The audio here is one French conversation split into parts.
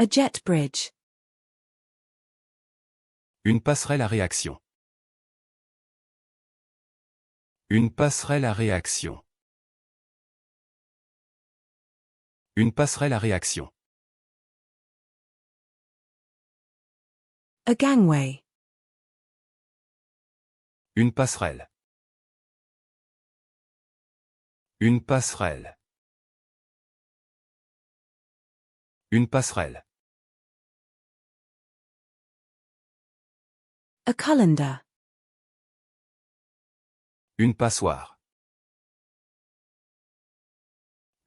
A jet bridge. Une passerelle à réaction. Une passerelle à réaction. Une passerelle à réaction. A gangway. Une passerelle. Une passerelle. Une passerelle. A colander. Une passoire.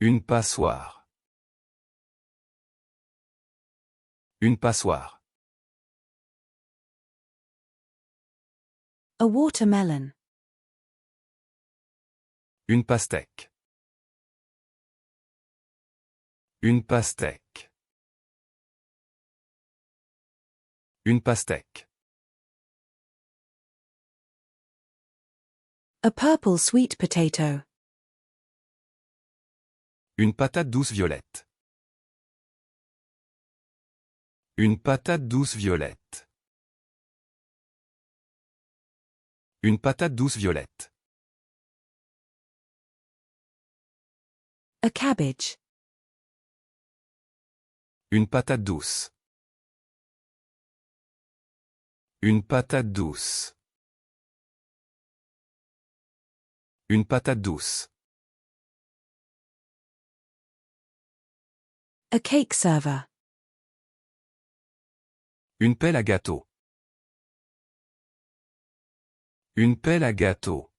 Une passoire. Une passoire. A watermelon. Une pastèque. Une pastèque. Une pastèque. A purple sweet potato. Une patate douce violette. Une patate douce violette. Une patate douce violette. A cabbage. Une patate douce. Une patate douce. Une patate douce. A cake server. Une pelle à gâteau. Une pelle à gâteau.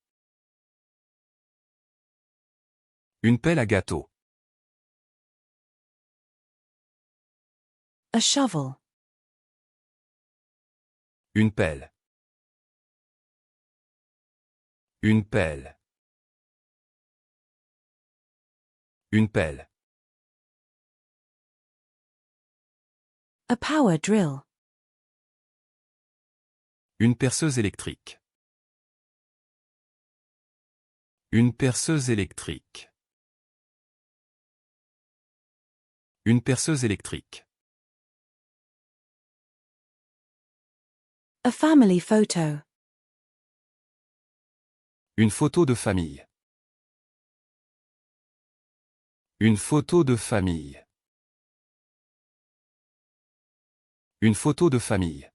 Une pelle à gâteau. A shovel. Une pelle. Une pelle. Une pelle. A power drill. Une perceuse électrique. Une perceuse électrique. Une perceuse électrique. A family photo. Une photo de famille. Une photo de famille. Une photo de famille.